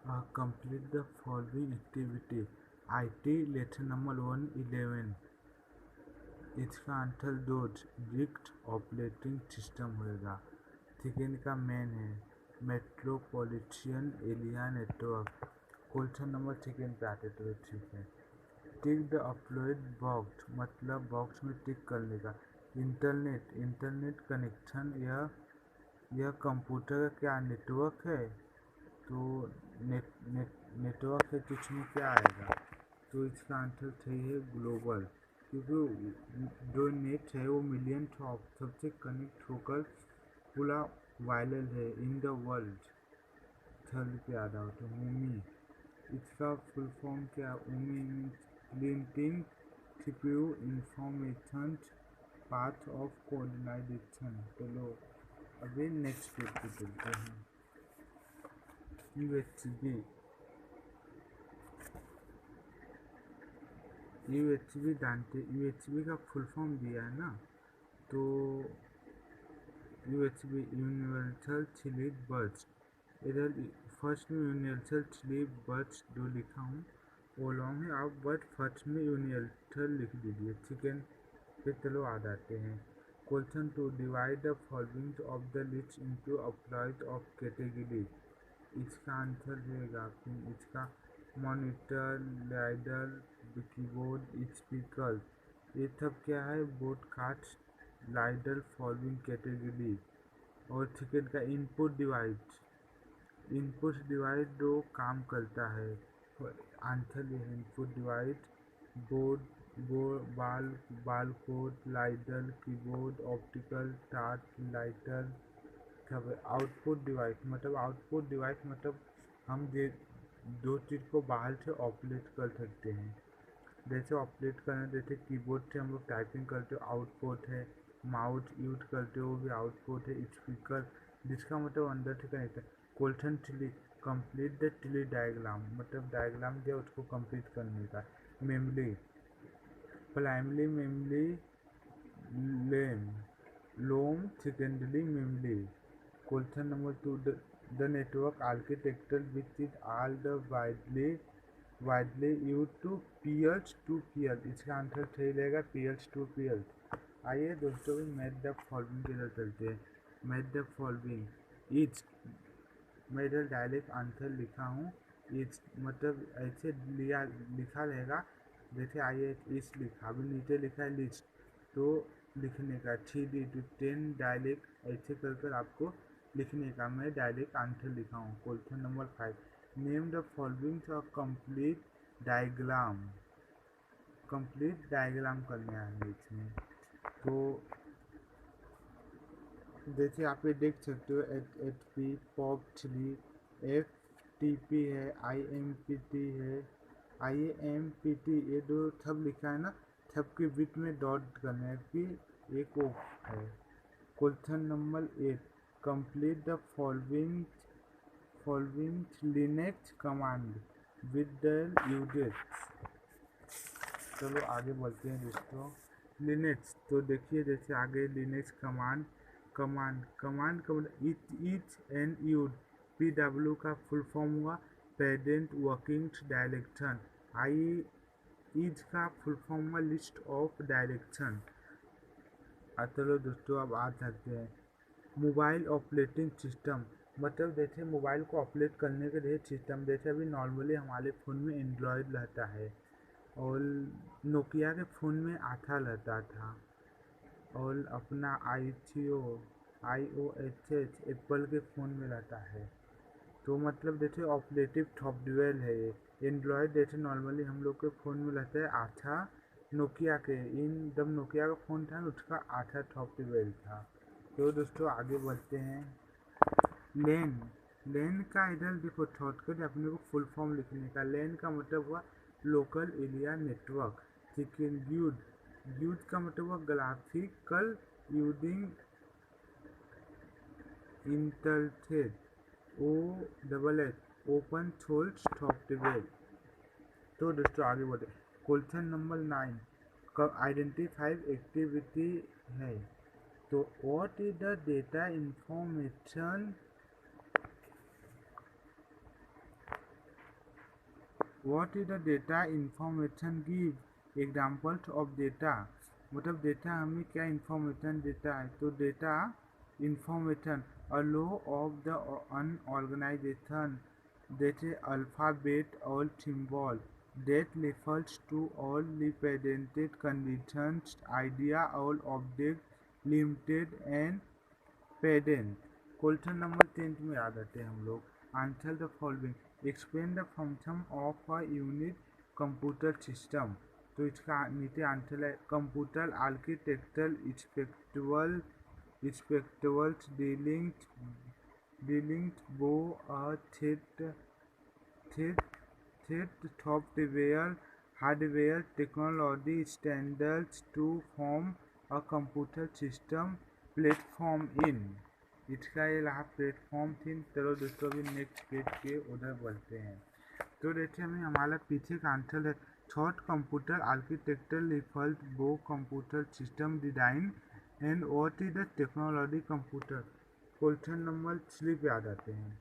Complete the following activity. IT lesson number 111। इसका answer those रिक्ट operating system होगा। ठीक है, इनका मेन है metropolitan area network. Question number second पे आते तो ठीक है। टिक द अपलोड बॉक्स, मतलब बॉक्स में टिक करने का। इंटरनेट, इंटरनेट कनेक्शन, यह कंप्यूटर का क्या नेटवर्क है? तो नेटवर्क है तो इसमें क्या आएगा? तो इसका आंसर सही है ग्लोबल, क्योंकि जो नेट है वो मिलियंस ऑफ सबसे कनेक्ट होकर पूरा वायरल है इन द वर्ल्ड। थर्ड पे आ रहा हो तो उमी, इसका फुल फॉर्म क्या? उमी linking CPU information path of coordination. चलो अभी नेक्स्ट पेज पे चलते हैं। यूएसबी, यूएसबी जानते? यूएसबी का फुल फॉर्म दिया है ना, तो यूएसबी यूनिवर्सल स्लीप बर्स्ट। इधर फर्स्ट में यूनिवर्सल स्लीप बर्स्ट जो लिखा हूँ वो लॉन्ग है, आप बट फर्स्ट में यूनिवर्सल लिख दीजिए। सेकेंड पे चलो आ जाते हैं। Question two, divide the following of the list into applied of category. इसका आंसर रहेगा इसका मॉनिटर, लाइडर, कीबोर्ड, स्पीकर। ये सब क्या है? Broadcast lidar following category. और सेकेंड का इनपुट डिवाइस, इनपुट डिवाइस जो काम करता है। आंसर ये है इनपुट डिवाइस बोर्ड बाल code, lidar, keyboard, optical torch, lighter. Output device मतलब, आउटपुट डिवाइस मतलब हम दो चीज़ को बाहर से ऑपरेट कर सकते हैं। जैसे ऑपरेट करना, जैसे कीबोर्ड से हम लोग टाइपिंग करते हो आउटपुट है, माउस यूज करते हो वो भी आउटपुट है, स्पीकर जिसका मतलब अंदर से कनेक्ट है। Question three, complete the tree diagram, मतलब डायग्राम दिया उसको कंप्लीट करने का। मेमोरी, प्राइमरी मेमोरी, लेम लोम, secondary memory. Question number two, the network architecture which is all the widely use to peers to peer. इसका आंसर सही रहेगा पीयर्स टू पीयर्स। आइए दोस्तों भी मैथ द फॉलोइंग की तरफ चलते हैं। मैथ द फॉलोइंग इज, मैं इधर डायरेक्ट आंसर लिखा हूँ। इज मतलब ऐसे लिखा रहेगा जैसे आइए इस लिखा, अभी नीचे लिखा है लिस्ट, तो लिखने का 3 to 10 डायरेक्ट ऐसे कर कर आपको लिखने का। मैं डायरेक्ट आंसर लिखा हूँ। Question number 5, name the following of complete diagram. Complete diagram करने आएंगे इसमें। तो जैसे आप ये देख सकते हो H P pop 3, F T P है, आई एम पी टी है, आई एम पी टी, ये जो सब लिखा है ना, सबके बीच में डॉट करना है कि एक ओ है। Question number 8, complete the following Linux command with the uses. चलो आगे बढ़ते हैं दोस्तों। लिनक्स, तो देखिए जैसे आगे लिनक्स कमांड, कमांड का ईच एंड यूज, PW का फुल फॉर्म हुआ प्रेजेंट वर्किंग डायरेक्शन। आई ईज का फुल फॉर्म हुआ लिस्ट ऑफ डायरेक्शन। चलो दोस्तों अब आ सकते हैं। मोबाइल ऑपरेटिंग सिस्टम, मतलब जैसे मोबाइल को ऑपरेट करने के लिए सिस्टम, जैसे अभी नॉर्मली हमारे फ़ोन में एंड्रॉयड रहता है और नोकिया के फ़ोन में आथा रहता था, और अपना iOS एप्पल के फ़ोन में रहता है। तो मतलब जैसे ऑपरेटिव सॉफ्टवेयर है ये। एंड्रॉयड जैसे नॉर्मली हम लोग के फ़ोन में रहता है आथा, नोकिया के जब नोकिया का फ़ोन था उसका आथा सॉफ्टवेयर था। तो दोस्तों आगे बढ़ते हैं। लेन, लेन का इधर देखो शॉर्टकट अपने को फुल फॉर्म लिखने का। लेन का मतलब हुआ लोकल एरिया नेटवर्क। ठीक है। यूज का मतलब हुआ graphical using interface, OSS open source software. तो दोस्तों आगे बढ़े। क्वेश्चन नंबर 9, आइडेंटिफाई एक्टिविटी है। तो what is the data information what is the data information give examples of data, मतलब डेटा हमें क्या इंफॉर्मेशन देता है। तो data information a low of the an organisation that is alphabet or symbol that refers to all represented conditions, idea or object limited and pedant. Question number 10 में याद आते हैं हम लोग। Answer the following, explain the function of a unit computer system. तो इसका नीचे answer है computer architectural स्पेक्ट्रल्स dealing both that software hardware technology standards to form a computer system platform in. इसका ये रहा प्लेटफॉर्म थी। चलो दोस्तों अभी नेक्स्ट पेज के उधर बढ़ते हैं। तो देखिए हमें हमारा पीछे का आंसर है thought computer architecture refers both computer system design and what is the technology computer. Question number 3 पे आ जाते हैं।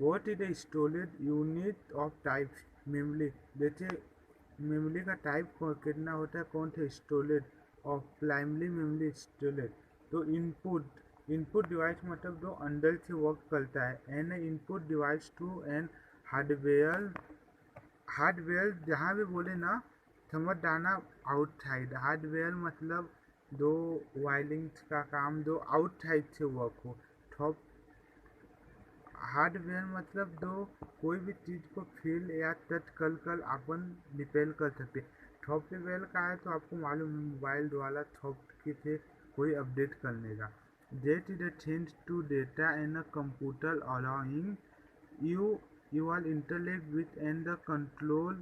What is the storage unit of type memory. देखिए मेमोरी का टाइप कितना होता है, कौन सा storage of primary memory storage. तो इनपुट डिवाइस मतलब जो अंदर से वर्क करता है, an input device to an hardware जहाँ भी बोले ना समझ जाना आउटसाइड। हार्डवेयर मतलब दो वायरिंग का काम जो आउटसाइड से वर्क हो। टॉप हार्डवेयर मतलब दो कोई भी चीज़ को फील या टच कर अपन रिपेयर कर सकते। सॉफ्टवेयर का है तो आपको मालूम है मोबाइल द्वारा सॉफ्ट से कोई अपडेट करने का। That is the change to data and a computer allowing your intellect with and the control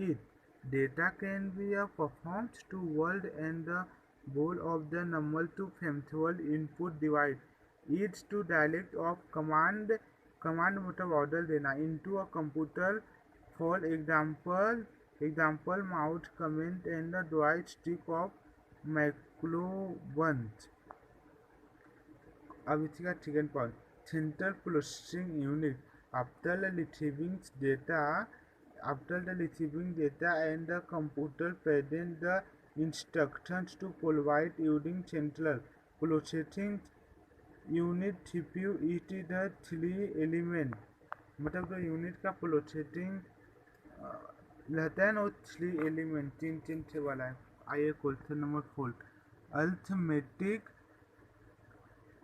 it. Data can be performed to world and the goal of the number to functional input device. It's to dialect of command मतलब order देना into a computer. For example mouse comment and the joystick of microbuns। अब इसका second point, central processing unit after the receiving data and the computer present the instructions to provide using central processing unit CPU. It is the 3 element, मतलब जो unit का processing रहता है ना वो 3 element तीन से वाला है। आइए question number 4,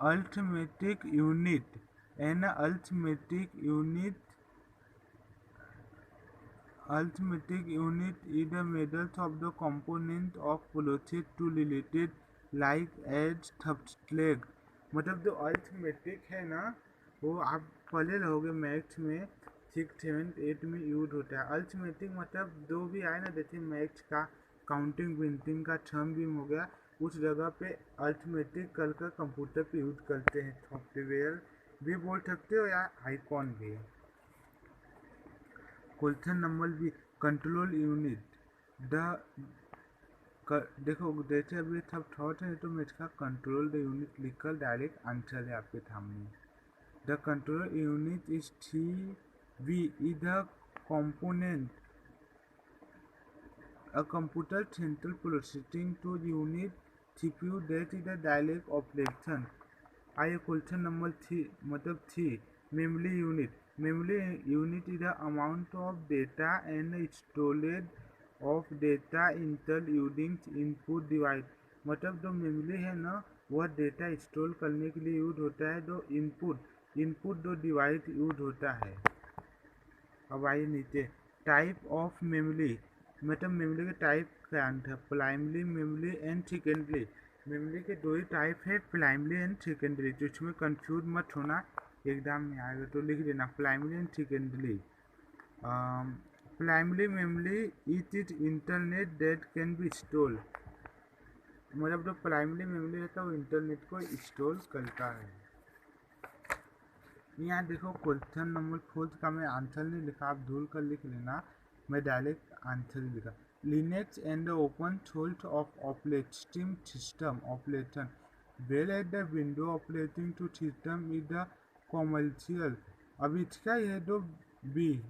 arithmetic unit। An arithmetic unit is the measure of the component of process to related like as subtract। मतलब जो अरिथमेटिक है ना वो आप पढ़े रहोगे मैथ्स में 6, 7, 8 में यूज होता है। अरिथमेटिक मतलब जो भी आए ना, जैसे मैथ्स का काउंटिंग प्रिंटिंग का सम भी हो गया, उस जगह पे अरिथमेटिक कर कंप्यूटर पे यूज करते हैं। सॉफ्टवेयर भी बोल सकते हो या आइकॉन भी। क्वेश्चन नंबर भी, कंट्रोल यूनिट देखो जैसे अभी सब थॉट है तो मैं इसका कंट्रोल द यूनिट लिखकर डायरेक्ट आंसर है आपके सामने। The control unit is we is the component a computer central processing to unit CPU that is the direct operation। आइए क्वेश्चन नंबर 3 मतलब 3, memory unit is the amount of data and storage of data inter using input device. मतलब जो memory है ना वह data store करने के लिए यूज होता है, जो इनपुट जो डिवाइस यूज होता है। अब आइए नीचे, टाइप ऑफ मेमोरी मतलब मेमोरी के टाइप का answer primary memory and secondary. Memory के दो ही टाइप है, प्राइमरी एंड सेकेंडरी। तो इसमें कंफ्यूज मत होना, एग्जाम में आएगा तो लिख देना primary and secondary. Primary memory it is internet that can be store. मतलब जो प्राइमरी मेमोरी रहता है वो इंटरनेट को स्टोर करता है। यहाँ देखो क्वेश्चन नंबर 4 का मैं आंसर नहीं लिखा, आप धूल कर लिख लेना, मैं डायरेक्ट आंसर ही लिखा। Linux and the open source of operating system operation well at the window operating to system is the commercial. अब इसका ये जो बी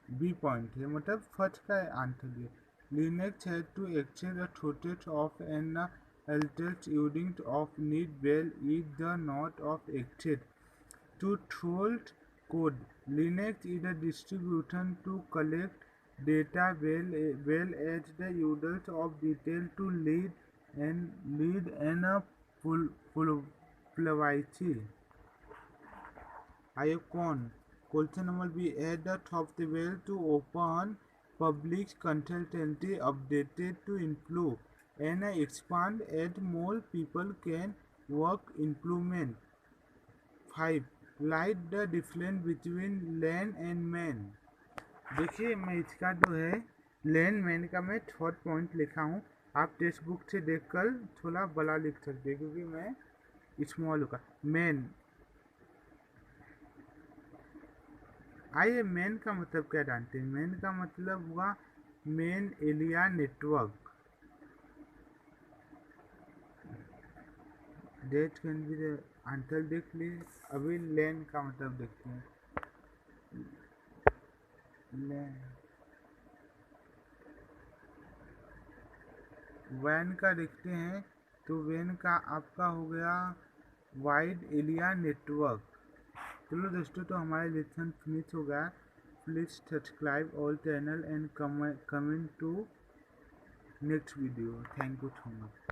बी पॉइंट है, मतलब फर्स्ट का आंसर ये। Linux had to access a shortage of an alternate unit of need well is the not of access to through code. Linux is a distribution to collect data well as the users of detail to lead and a privacy icon. Question number B. Add the software to open public consultancy updated to improve and expand as more people can work implement. 5. Write the difference between LAN and MAN. देखिए मैं इसका जो है LAN MAN का मैं short point लिखा हूँ, आप टेक्स्ट बुक से देखकर थोड़ा बड़ा लिख सकते हैं क्योंकि मैं स्मॉल होगा। मैन, आइए मेन का मतलब क्या जानते हैं। मेन का मतलब हुआ main area network, date can be answer देख लीजिए। अभी लेन का मतलब देखते हैं। लेन, वैन का देखते हैं तो वैन का आपका हो गया वाइड एरिया नेटवर्क। चलो दोस्तों, तो हमारा लेसन फिनिश हो गया। Please subscribe all channel and comment to next video. Thank you so much.